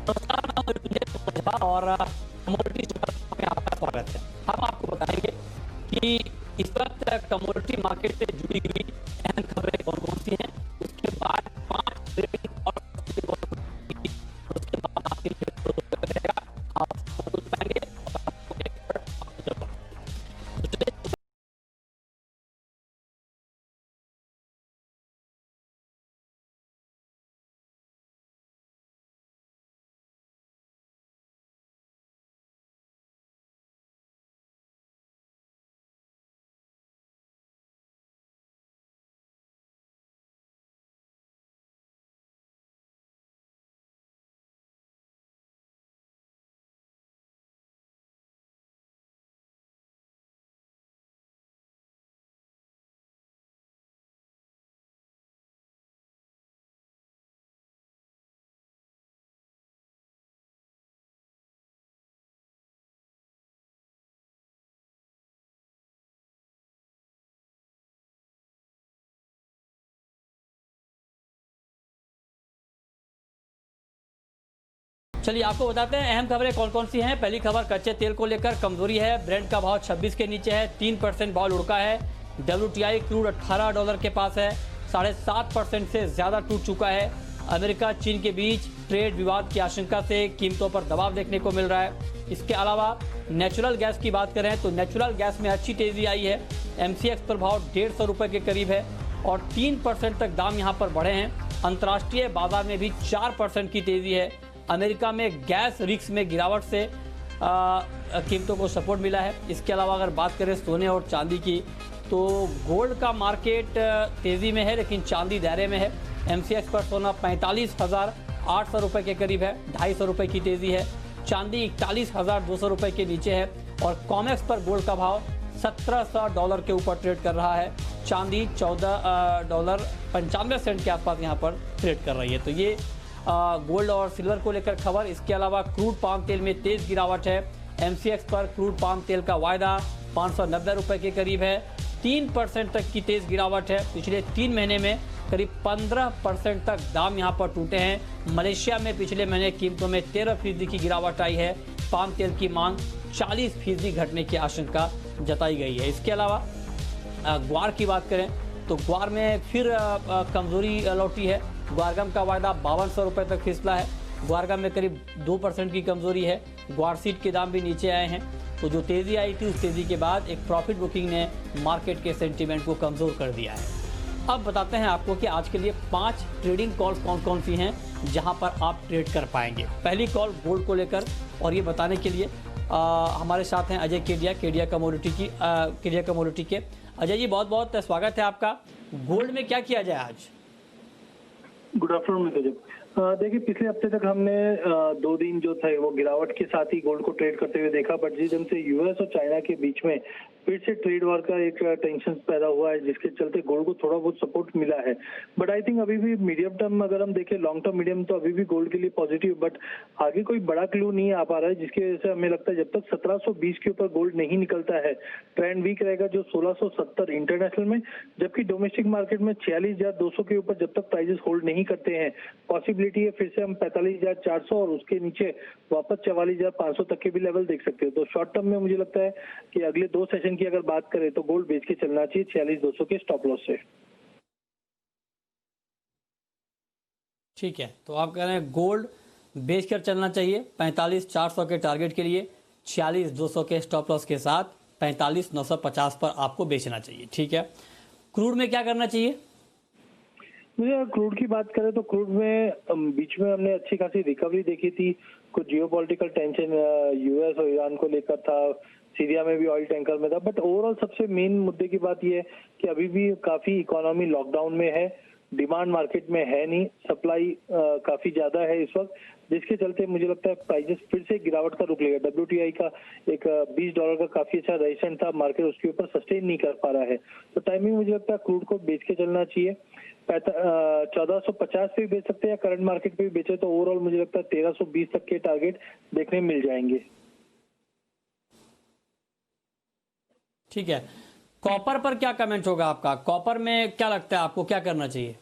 और कमोडिटी में आपका स्वागत है। हम आपको बताएंगे कि इस वक्त कमोडिटी मार्केट से जुड़ी हुई अहम खबरें कौन कौन सी हैं, उसके बाद 5 ट्रेडिंग और उसके बाद आपके रहेगा, आप समझ पाएंगे और आपको एक्सपर्ट जवाब। चलिए आपको बताते हैं अहम खबरें कौन कौन सी हैं। पहली खबर कच्चे तेल को लेकर कमजोरी है। ब्रेंट का भाव 26 के नीचे है, 3% भाव लुढ़का है। WTI क्रूड $18 के पास है, 7.5% से ज्यादा टूट चुका है। अमेरिका चीन के बीच ट्रेड विवाद की आशंका से कीमतों पर दबाव देखने को मिल रहा है। इसके अलावा नेचुरल गैस की बात करें तो नेचुरल गैस में अच्छी तेजी आई है। MCX पर भाव 150 रुपए के करीब है और 3% तक दाम यहां पर बढ़े हैं। अंतर्राष्ट्रीय बाजार में भी 4% की तेजी है। अमेरिका में गैस रिक्स में गिरावट से कीमतों को सपोर्ट मिला है। इसके अलावा अगर बात करें सोने और चांदी की तो गोल्ड का मार्केट तेजी में है लेकिन चांदी दायरे में है। MCX पर सोना 45,800 रुपए के करीब है, 250 रुपए की तेजी है। चांदी 41,200 रुपए के नीचे है और कॉमेक्स पर गोल्ड का भाव $1700 के ऊपर ट्रेड कर रहा है। चांदी $14.95 के आसपास यहाँ पर ट्रेड कर रही है। तो ये गोल्ड और सिल्वर को लेकर खबर। इसके अलावा क्रूड पाम तेल में तेज गिरावट है। MCX पर क्रूड पाम तेल का वायदा 590 रुपए के करीब है, 3% तक की तेज गिरावट है। पिछले 3 महीने में करीब 15% तक दाम यहां पर टूटे हैं। मलेशिया में पिछले महीने कीमतों में 13% की गिरावट आई है। पाम तेल की मांग 40% घटने की आशंका जताई गई है। इसके अलावा ग्वार की बात करें तो ग्वार में फिर कमजोरी लौटी है। ग्वारगम का वायदा 5200 रुपए तक फिसला है। ग्वारगम में करीब 2% की कमजोरी है। ग्वार सीड के दाम भी नीचे आए हैं। तो जो तेजी आई थी उस तेजी के बाद एक प्रॉफिट बुकिंग ने मार्केट के सेंटीमेंट को कमजोर कर दिया है। अब बताते हैं आपको कि आज के लिए 5 ट्रेडिंग कॉल कौन कौन सी हैं जहां पर आप ट्रेड कर पाएंगे। पहली कॉल गोल्ड को लेकर और ये बताने के लिए हमारे साथ हैं अजय केडिया कमोडिटी के। अजय जी बहुत बहुत स्वागत है आपका। गोल्ड में क्या किया जाए आज? गुड आफ्टरनून गजब। देखिए पिछले हफ्ते तक हमने 2 दिन जो थे वो गिरावट के साथ ही गोल्ड को ट्रेड करते हुए देखा, बट जिस दिन से यूएस और चाइना के बीच में फिर से ट्रेड वॉर का एक टेंशन पैदा हुआ है जिसके चलते गोल्ड को थोड़ा बहुत सपोर्ट मिला है। बट आई थिंक अभी भी मीडियम टर्म अगर हम देखें, लॉन्ग टर्म मीडियम, तो अभी भी गोल्ड के लिए पॉजिटिव, बट आगे कोई बड़ा क्लू नहीं आ पा रहा है जिसकी वजह से हमें लगता है जब तक 1720 के ऊपर गोल्ड नहीं निकलता है ट्रेंड वीक रहेगा जो 1670 इंटरनेशनल में, जबकि डोमेस्टिक मार्केट में 46,200 के ऊपर जब तक प्राइजेस होल्ड नहीं करते हैं पॉसिबिलिटी है फिर से हम 45,400 और उसके नीचे वापस 44,500 तक के भी लेवल देख सकते हो। तो शॉर्ट टर्म में मुझे लगता है कि अगले 2 सेशन की अगर बात करें तो गोल्ड बेच के चलना चाहिए 46,200 के स्टॉप लॉस से। ठीक है, तो आप कह रहे हैं गोल्ड बेच कर चलना चाहिए 45,400 के टारगेट के लिए, 46,200 के स्टॉप लॉस के साथ 45,950 पर आपको बेचना चाहिए। ठीक है, क्रूड में क्या करना चाहिए? मुझे क्रूड की बात करें तो क्रूड में बीच में हमने अच्छी खासी रिकवरी देखी थी। कुछ जियोपॉलिटिकल टेंशन यूएस और ईरान को लेकर था, सीरिया में भी ऑयल टैंकर में था, बट ओवरऑल सबसे मेन मुद्दे की बात यह है कि अभी भी काफी इकोनॉमी लॉकडाउन में है, डिमांड मार्केट में है नहीं, सप्लाई काफी ज्यादा है इस वक्त, जिसके चलते मुझे लगता है प्राइजेस फिर से गिरावट का रुख लेगा। WTI का एक $20 का काफी अच्छा रेजिस्टेंस था, मार्केट उसके ऊपर सस्टेन नहीं कर पा रहा है। तो टाइमिंग मुझे लगता है क्रूड को बेच के चलना चाहिए। 1450 पे भी बेच सकते हैं या करंट मार्केट पे भी बेचे तो ओवरऑल मुझे लगता है 1320 तक के टारगेट देखने मिल जाएंगे। ठीक है, कॉपर पर क्या कमेंट होगा आपका? कॉपर में क्या लगता है आपको क्या करना चाहिए?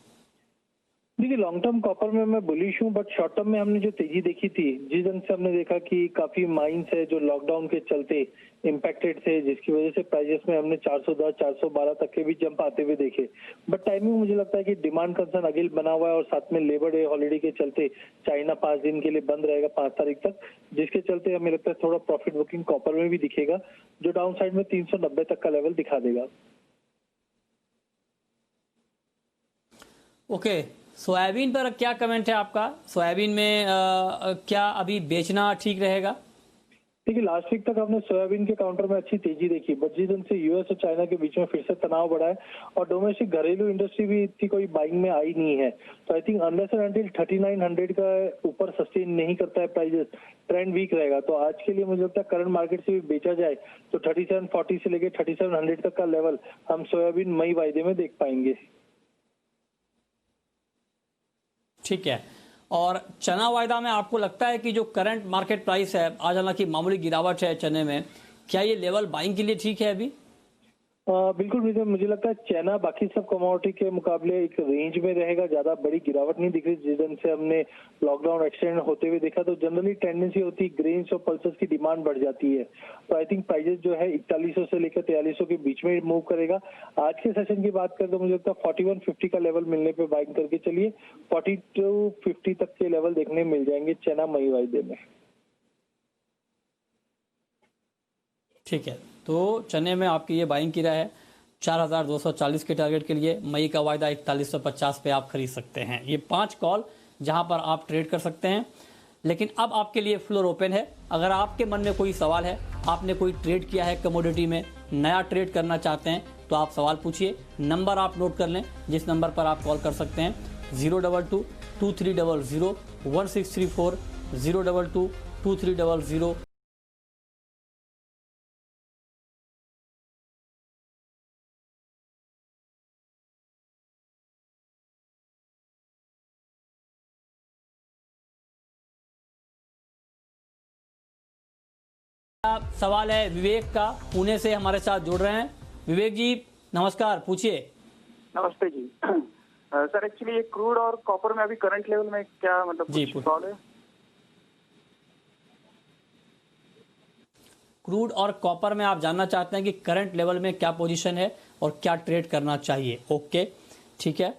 देखिए लॉन्ग टर्म कॉपर में मैं बुलिश हूँ, बट शॉर्ट टर्म में हमने जो तेजी देखी थी, जिस ढंग से हमने देखा कि काफी माइंस है जो लॉकडाउन के चलते इम्पैक्टेड थे, जिसकी वजह से प्राइजेस में हमने 410 412 तक के भी जंप आते हुए देखे। बट टाइमिंग मुझे लगता है कि डिमांड कंसर्न अगेन बना हुआ है, और साथ में लेबर डे हॉलीडे के चलते चाइना 5 दिन के लिए बंद रहेगा 5 तारीख तक, जिसके चलते हमें लगता है थोड़ा प्रॉफिट बुकिंग कॉपर में भी दिखेगा, जो डाउन साइड में 390 तक का लेवल दिखा देगा। ओके, सोयाबीन पर क्या कमेंट है आपका? सोयाबीन में क्या अभी बेचना ठीक रहेगा? देखिए लास्ट वीक तक हमने सोयाबीन के काउंटर में अच्छी तेजी देखी, बट जिस दिन से यूएस और चाइना के बीच में फिर से तनाव बढ़ा है और डोमेस्टिक घरेलू इंडस्ट्री भी इतनी कोई बाइंग में आई नहीं है, तो I think unless and until 3900 का ऊपर सस्टेन नहीं करता है प्राइजेस, ट्रेंड वीक रहेगा। तो आज के लिए मुझे लगता है करंट मार्केट से भी बेचा जाए तो 3740 से लेकर 3700 तक का लेवल हम सोयाबीन मई वायदे में देख पाएंगे। ठीक है। और चना वायदा में आपको लगता है कि जो करंट मार्केट प्राइस है, आज हालांकि मामूली गिरावट है चने में, क्या ये लेवल बाइंग के लिए ठीक है अभी? बिल्कुल विजय, मुझे लगता है चना बाकी सब कमोडिटी के मुकाबले एक रेंज में रहेगा, ज्यादा बड़ी गिरावट नहीं दिख रही। जिस दिन से हमने लॉकडाउन एक्सटेंड होते हुए देखा तो जनरली टेंडेंसी होती है ग्रेन्स और पल्सेस की डिमांड बढ़ जाती है, तो आई थिंक प्राइजेस जो है 4100 से लेकर 4300 के बीच में मूव करेगा। आज के सेशन की बात करें तो मुझे लगता है 4150 का लेवल मिलने पे बाइंग करके चलिए, 4250 तक के लेवल देखने मिल जाएंगे चना मई वायदे में। ठीक है, तो चने में आपकी ये बाइंग की राय है। 4240 के टारगेट के लिए मई का वायदा 4150 पे आप खरीद सकते हैं। ये 5 कॉल जहां पर आप ट्रेड कर सकते हैं। लेकिन अब आपके लिए फ्लोर ओपन है। अगर आपके मन में कोई सवाल है, आपने कोई ट्रेड किया है कमोडिटी में, नया ट्रेड करना चाहते हैं, तो आप सवाल पूछिए। नंबर आप नोट कर लें, जिस नंबर पर आप कॉल कर सकते हैं 022 2300 1634 022 2300। सवाल है विवेक का, पुणे से हमारे साथ जुड़ रहे हैं। विवेक जी नमस्कार, पूछिए। नमस्ते जी। सर एक्चुअली ये क्रूड और कॉपर में अभी करंट लेवल में क्या मतलब जी, कुछ सवाल है? क्रूड और कॉपर में आप जानना चाहते हैं कि करंट लेवल में क्या पोजीशन है और क्या ट्रेड करना चाहिए। ओके, ठीक है।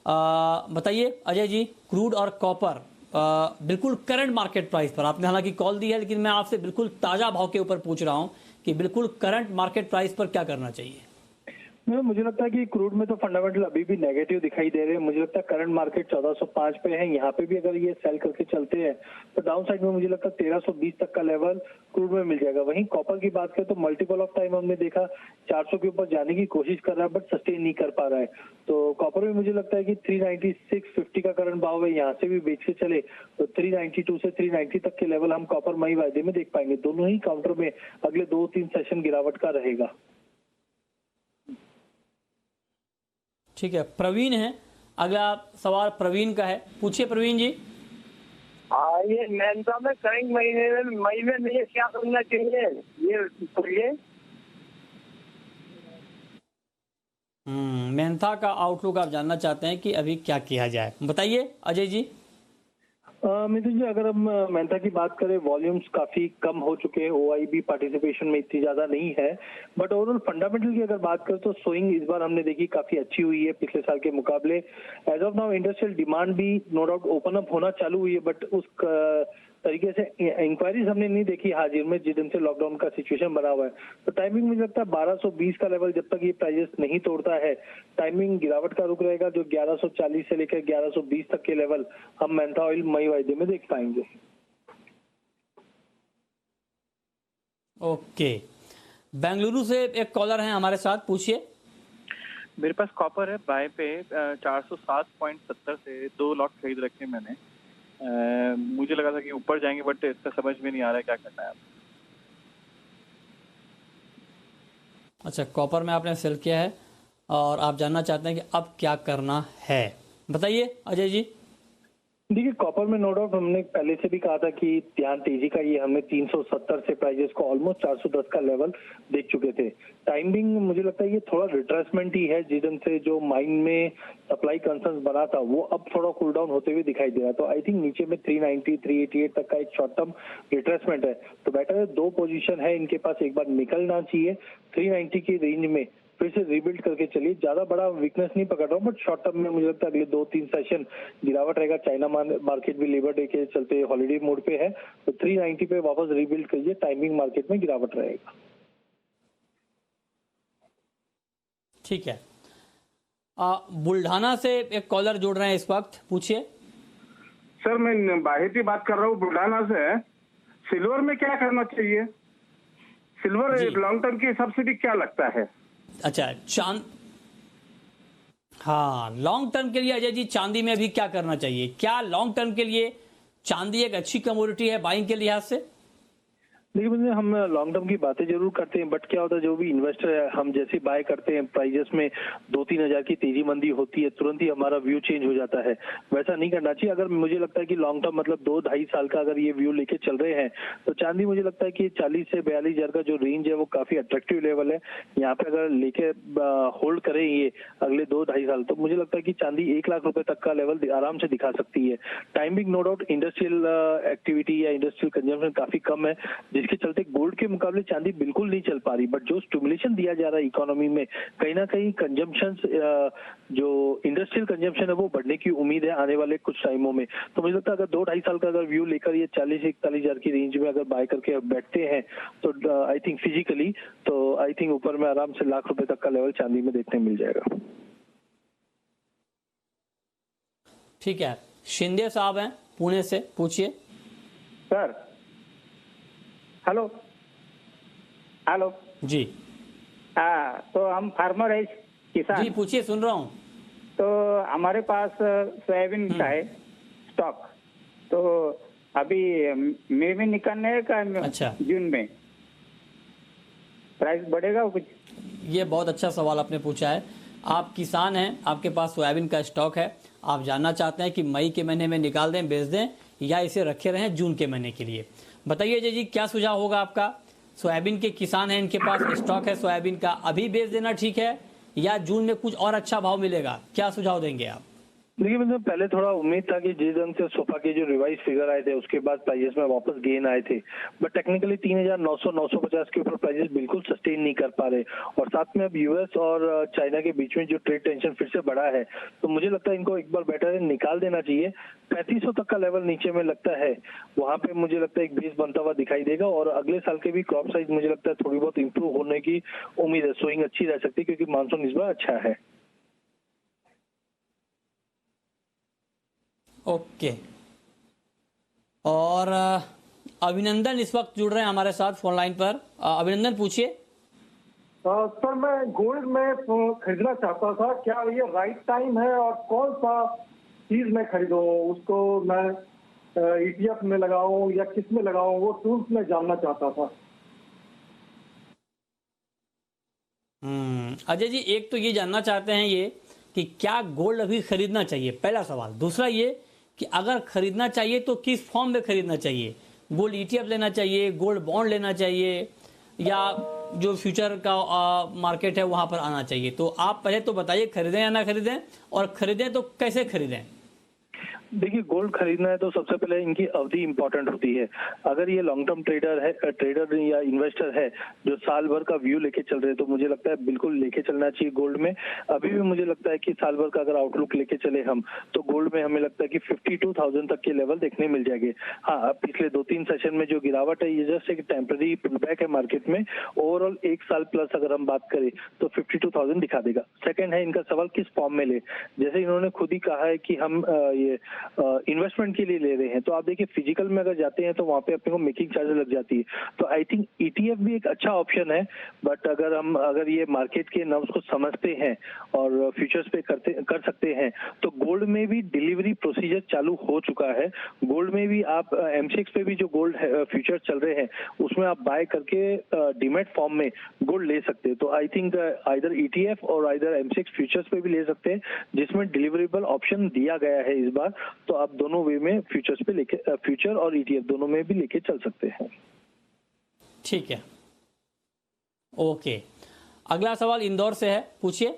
बताइए अजय जी, क्रूड और कॉपर बिल्कुल करंट मार्केट प्राइस पर आपने हालांकि कॉल दी है, लेकिन मैं आपसे बिल्कुल ताजा भाव के ऊपर पूछ रहा हूं कि बिल्कुल करंट मार्केट प्राइस पर क्या करना चाहिए। मुझे लगता है कि क्रूड में तो फंडामेंटल अभी भी नेगेटिव दिखाई दे रहे हैं। मुझे लगता है करंट मार्केट 1405 पे है, यहाँ पे भी अगर ये सेल करके चलते हैं तो डाउन साइड में मुझे लगता है 1320 तक का लेवल क्रूड में मिल जाएगा। वहीं कॉपर की बात करें तो मल्टीपल ऑफ टाइम हमने देखा 400 के ऊपर जाने की कोशिश कर रहा है, बट सस्टेन नहीं कर पा रहा है। तो कॉपर में मुझे लगता है कि 396.50 का करंट भाव है, यहाँ से भी बेच के चले तो 392 से 390 तक के लेवल हम कॉपर मई वायदे में देख पाएंगे। दोनों ही काउंटर में अगले 2-3 सेशन गिरावट का रहेगा। ठीक है, प्रवीण है अगला सवाल, प्रवीण का है, पूछिए प्रवीण जी। ये मेहनता में करंट मई में मुझे क्या करना चाहिए ये बोलिए। मेहनता का आउटलुक आप जानना चाहते हैं कि अभी क्या किया जाए, बताइए अजय जी। मिथुन जी, अगर हम मेहनता की बात करें, वॉल्यूम्स काफी कम हो चुके हैं, ओआईबी पार्टिसिपेशन में इतनी ज्यादा नहीं है, बट ओवरऑल फंडामेंटल की अगर बात करें तो स्विंग इस बार हमने देखी काफी अच्छी हुई है पिछले साल के मुकाबले। As of now industrial demand भी नो डाउट ओपन अप होना चालू हुई है, बट उस तरीके से इंक्वायरीज हमने नहीं देखी हाजिर में जिस दिन से लॉकडाउन का सिचुएशन बना हुआ है। तो टाइमिंग मुझे लगता है 1220 का लेवल जब तक ये प्राइजेस नहीं तोड़ता है, टाइमिंग गिरावट का रुक रहेगा। जो 1140 से लेकर 1120 तक के लेवल हम मेंथा ऑयल मई वायदे में देख पाएंगे। ओके, बेंगलुरु से एक कॉलर हैं हमारे साथ, पूछिए। मेरे पास कॉपर है बाय पे 407.70 से 2 लॉट खरीद रखे मैंने। मुझे लगा था कि ऊपर जाएंगे, बट इसका समझ में नहीं आ रहा है क्या करना है। अच्छा, कॉपर में आपने सेल किया है और आप जानना चाहते हैं कि अब क्या करना है, बताइए अजय जी। देखिए कॉपर में नो डाउट हमने पहले से भी कहा था कि ध्यान तेजी का ये हमने 370 से प्राइजेस को ऑलमोस्ट 410 का लेवल देख चुके थे। टाइमिंग मुझे लगता है ये थोड़ा रिट्रेसमेंट ही है, जिस ढंग से जो माइंड में सप्लाई कंसर्न्स बना था वो अब थोड़ा कूल डाउन होते हुए दिखाई दे रहा है। तो आई थिंक नीचे में 390 388 तक का एक शॉर्ट टर्म रिट्रेसमेंट है। तो बेटर है, दो पोजीशन है इनके पास, एक बार निकलना चाहिए 390 की रेंज में, फिर से रिबिल्ड करके चलिए। ज्यादा बड़ा वीकनेस नहीं पकड़ रहा हूँ, बट शॉर्ट टर्म में मुझे लगता है अगले 2-3 सेशन गिरावट रहेगा। चाइना मार्केट भी लेबर डे के चलते हॉलिडे मोड पे है, तो 390 पे वापस रिबिल्ड करिए, टाइमिंग मार्केट में गिरावट रहेगा। ठीक है। बुल्ढाना से एक कॉलर जुड़ रहे हैं इस वक्त, पूछिए। सर मैं बाहिती बात कर रहा हूँ बुल्ढाना से। सिल्वर में क्या करना चाहिए? सिल्वर जी। लॉन्ग टर्म की सब्सिडी क्या लगता है? अच्छा, हाँ, लॉन्ग टर्म के लिए अजय जी चांदी में अभी क्या करना चाहिए? क्या लॉन्ग टर्म के लिए चांदी एक अच्छी कमोडिटी है बाइंग के लिहाज से? देखिए मुझे, हम लॉन्ग टर्म की बातें जरूर करते हैं, बट क्या होता है जो भी इन्वेस्टर है, हम जैसे बाय करते हैं प्राइजेस में 2-3 हजार की तेजी मंदी होती है, तुरंत ही हमारा व्यू चेंज हो जाता है। वैसा नहीं करना चाहिए। अगर मुझे लगता है कि लॉन्ग टर्म मतलब 2-2.5 साल का अगर ये व्यू लेके चल रहे हैं, तो चांदी मुझे लगता है कि 40 से 42 हजार का जो रेंज है वो काफी अट्रैक्टिव लेवल है। यहाँ पे अगर लेके होल्ड करें ये अगले 2-2.5 साल, तो मुझे लगता है कि चांदी 1 लाख रुपए तक का लेवल आराम से दिखा सकती है। Timing no doubt industrial activity या इंडस्ट्रियल कंजम्पशन काफी कम है, जिसके चलते गोल्ड के मुकाबले चांदी बिल्कुल नहीं चल पा रही। बट जो स्टिमुलेशन दिया जा रहा है इकोनॉमी में, कहीं ना कहीं कंजम्पशन, जो इंडस्ट्रियल कंजम्पशन है वो बढ़ने की उम्मीद है आने वाले कुछ टाइमों में। तो मुझे लगता है अगर 2-2.5 साल का अगर व्यू लेकर ये 40-41 हजार की रेंज में अगर बाय करके बैठते हैं, तो आई थिंक फिजिकली तो आई थिंक ऊपर में आराम से लाख रुपए तक का लेवल चांदी में देखने मिल जाएगा। ठीक है, शिंदे साहब हैं पुणे से, पूछिए। सर हेलो हेलो जी। हाँ, तो हम फार्मर है, किसान। जी पूछिए, सुन रहा हूँ। तो हमारे पास सोयाबीन का है स्टॉक, तो अभी मई में निकलने का, अच्छा। जून में प्राइस बढ़ेगा कुछ? ये बहुत अच्छा सवाल आपने पूछा है। आप किसान हैं, आपके पास सोयाबीन का स्टॉक है, आप जानना चाहते हैं कि मई के महीने में निकाल दें, बेच दें, या इसे रखे रहें जून के महीने के लिए। बताइए अजय जी, क्या सुझाव होगा आपका? सोयाबीन के किसान हैं, इनके पास स्टॉक है सोयाबीन का, अभी बेच देना ठीक है या जून में कुछ और अच्छा भाव मिलेगा? क्या सुझाव देंगे आप? देखिए मतलब पहले थोड़ा उम्मीद था कि जिस ढंग से सोफा के जो रिवाइज फिगर आए थे उसके बाद प्राइजेस में वापस गेन आए थे, बट टेक्निकली 3,900-950 के ऊपर प्राइजेस बिल्कुल सस्टेन नहीं कर पा रहे। और साथ में अब यूएस और चाइना के बीच में जो ट्रेड टेंशन फिर से बढ़ा है, तो मुझे लगता है इनको एक बार बेटर है निकाल देना चाहिए। 3500 तक का लेवल नीचे में लगता है, वहां पे मुझे लगता है एक बेस बनता हुआ दिखाई देगा। और अगले साल के भी क्रॉप साइज मुझे लगता है थोड़ी बहुत इंप्रूव होने की उम्मीद है, सोइंग अच्छी रह सकती है क्योंकि मानसून इस बार अच्छा है। ओके। और अभिनंदन इस वक्त जुड़ रहे हैं हमारे साथ फोन लाइन पर। अभिनंदन पूछिए। सर मैं गोल्ड में खरीदना चाहता था, क्या ये राइट टाइम है और कौन सा चीज में खरीदूं? उसको मैं ईटीएफ में लगाऊं या किस में लगाऊं, वो टूल्स में जानना चाहता था। अजय जी, एक तो ये जानना चाहते हैं ये कि क्या गोल्ड अभी खरीदना चाहिए, पहला सवाल। दूसरा ये कि अगर खरीदना चाहिए तो किस फॉर्म में खरीदना चाहिए? गोल्ड ईटीएफ लेना चाहिए, गोल्ड बॉन्ड लेना चाहिए, या जो फ्यूचर का मार्केट है वहां पर आना चाहिए? तो आप पहले तो बताइए, खरीदें या ना खरीदें, और खरीदें तो कैसे खरीदें? देखिए गोल्ड खरीदना है तो सबसे पहले इनकी अवधि इंपॉर्टेंट होती है। अगर ये लॉन्ग टर्म ट्रेडर या इन्वेस्टर है जो साल भर का व्यू लेके चल रहे हैं, तो मुझे लगता है बिल्कुल लेके चलना चाहिए गोल्ड में। अभी भी मुझे लगता है कि साल भर का अगर आउटलुक लेके चले हम, तो गोल्ड में हमें लगता है कि 52,000 तक के लेवल देखने मिल जाएंगे। हाँ, पिछले 2-3 सेशन में जो गिरावट है ये जस्ट एक टेम्पररी पुलबैक है मार्केट में। ओवरऑल 1 साल प्लस अगर हम बात करें तो 52,000 दिखा देगा। सेकंड है इनका सवाल किस फॉर्म में ले। जैसे इन्होंने खुद ही कहा है कि हम ये इन्वेस्टमेंट के लिए ले रहे हैं, तो आप देखिए फिजिकल में अगर जाते हैं तो वहां पे अपने को मेकिंग चार्जेस लग जाती है। तो आई थिंक ईटीएफ भी एक अच्छा ऑप्शन है, बट अगर ये मार्केट के नर्व्स को समझते हैं और फ्यूचर्स पे कर सकते हैं, तो गोल्ड में भी डिलीवरी प्रोसीजर चालू हो चुका है। गोल्ड में भी आप एमसीएक्स पे भी जो गोल्ड फ्यूचर चल रहे हैं उसमें आप बाय करके डीमैट फॉर्म में गोल्ड ले सकते हैं। तो आई थिंक आइदर ईटीएफ और आइदर एमसीएक्स फ्यूचर्स पे भी ले सकते हैं, जिसमें डिलीवरेबल ऑप्शन दिया गया है इस बार। तो आप दोनों वे में फ्यूचर्स पे लेके फ्यूचर और ETF दोनों में भी लेके चल सकते हैं। ठीक है, ओके। अगला सवाल इंदौर से है, पूछिए।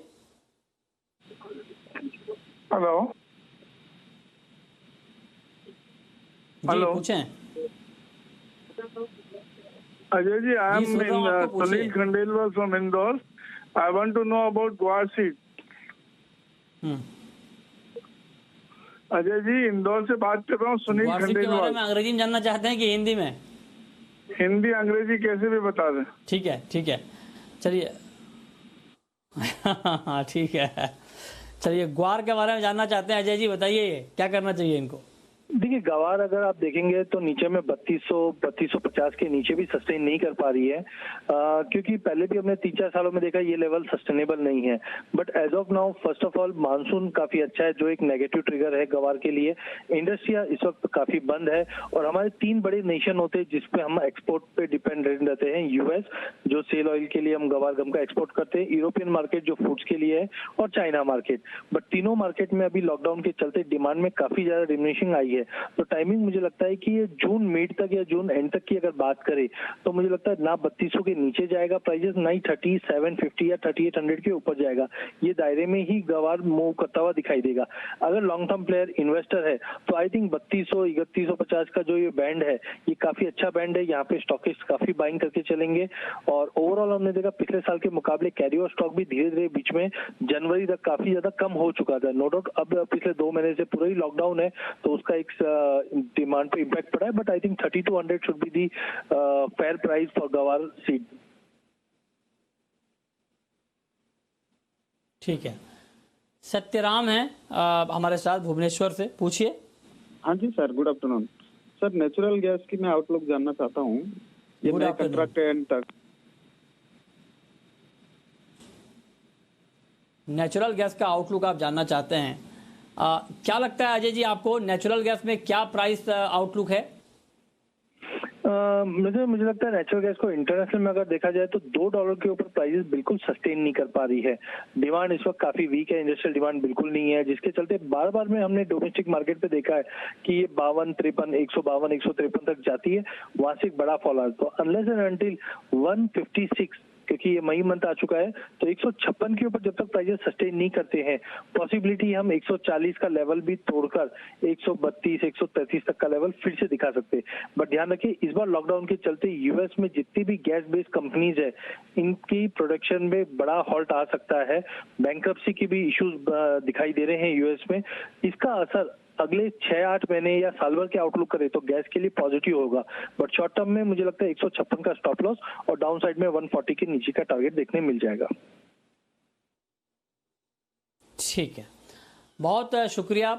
हेलो जी पूछें। Ajay ji, I am जी, सुन रहा हूँ, आपको पूछिए। Sunil Khandelwal from Indore. I want to know about guar seed. Ajay ji, Indore से बात कर रहा हूँ, सुनील वार्षिक के बारे खंडेलवाल। में अंग्रेजी में जानना चाहते हैं कि हिंदी में? हिंदी अंग्रेजी कैसे भी बता दें। ठीक है, ठीक है, चलिए। हाँ ठीक है, चलिए ग्वार के बारे में जानना चाहते हैं अजय जी, बताइए क्या करना चाहिए इनको? देखिए, गवार अगर आप देखेंगे तो नीचे में 3250 के नीचे भी सस्टेन नहीं कर पा रही है, क्योंकि पहले भी हमने 3-4 सालों में देखा ये लेवल सस्टेनेबल नहीं है। But as of now, first of all monsoon काफी अच्छा है, जो एक नेगेटिव ट्रिगर है गवार के लिए। इंडस्ट्रिया इस वक्त काफी बंद है और हमारे 3 बड़े नेशन होते हैं जिसपे हम एक्सपोर्ट पे डिपेंडेंट रहते हैं। यूएस, जो सेल ऑयल के लिए हम गवार गम का एक्सपोर्ट करते हैं, यूरोपियन मार्केट जो फूड्स के लिए है, और चाइना मार्केट। बट तीनों मार्केट में अभी लॉकडाउन के चलते डिमांड में काफी ज्यादा डिमिनिशिंग आई है। तो टाइमिंग मुझे लगता है कि ये जून मिड तक या जून एंड तक की अगर बात करें तो मुझे लगता है ना 3200 के नीचे जाएगा प्राइजेस, ना ही 3750 या 3800 के ऊपर जाएगा। ये दायरे में ही गवार मूव करता हुआ दिखाई देगा। अगर लॉन्ग टर्म प्लेयर इन्वेस्टर है तो आई थिंक 3200 3150 का जो ये बैंड है, ये काफी अच्छा बैंड है। यहाँ पे स्टॉकिस्ट काफी बाइंग करके चलेंगे और ओवरऑल हमने देखा पिछले साल के मुकाबले कैरी ओवर स्टॉक भी धीरे धीरे बीच में जनवरी तक काफी ज्यादा कम हो चुका था। नो डाउट अब पिछले 2 महीने से पूरा ही लॉकडाउन है तो उसका एक डिमांड पे इम्पैक्ट पड़ा है। But I think 3200 should be the fair price for गवार सीड। ठीक है, सत्यराम है हमारे साथ भुवनेश्वर से, पूछिए। हाँ जी sir, good afternoon sir. Natural gas की मैं आउटलुक जानना चाहता हूँ, ये नए कंट्रैक्ट एंड तक। नेचुरल गैस का आउटलुक आप जानना चाहते हैं, क्या लगता है अजय जी आपको नेचुरल गैस में क्या प्राइस आउटलुक है? मुझे लगता है नेचुरल गैस को इंटरनेशनल में अगर देखा जाए तो $2 के ऊपर प्राइसेस बिल्कुल सस्टेन नहीं कर पा रही है। डिमांड इस वक्त काफी वीक है, इंडस्ट्रियल डिमांड बिल्कुल नहीं है, जिसके चलते बार बार में हमने डोमेस्टिक मार्केट पे देखा है कि ये 52-53 152 153 तक जाती है, वहां से एक बड़ा फॉल आता है। तो अनलेस एंड अनटिल 156, क्योंकि ये मई मंथ आ चुका है, तो 156 के ऊपर जब तक प्राइसेस सस्टेन नहीं करते हैं, पॉसिबिलिटी हम 140 का लेवल भी तोड़कर 132 133 तक का लेवल फिर से दिखा सकते हैं। बट ध्यान रखिए, इस बार लॉकडाउन के चलते यूएस में जितनी भी गैस बेस्ड कंपनीज है, इनकी प्रोडक्शन में बड़ा हॉल्ट आ सकता है। बैंक्रप्सी की भी इश्यूज दिखाई दे रहे हैं यूएस में। इसका असर अगले 6-8 महीने या साल भर के आउटलुक करें तो गैस के लिए पॉजिटिव होगा। बट शॉर्ट टर्म में मुझे लगता है 156 का स्टॉप लॉस और डाउन साइड में 140 के नीचे का टारगेट देखने मिल जाएगा। ठीक है, बहुत शुक्रिया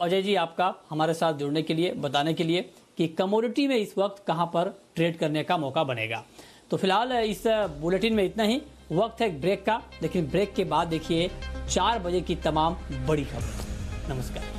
अजय जी आपका हमारे साथ जुड़ने के लिए, बताने के लिए कि कमोडिटी में इस वक्त कहां पर ट्रेड करने का मौका बनेगा। तो फिलहाल इस बुलेटिन में इतना ही, वक्त है ब्रेक का, लेकिन ब्रेक के बाद देखिए 4 बजे की तमाम बड़ी खबर। नमस्कार।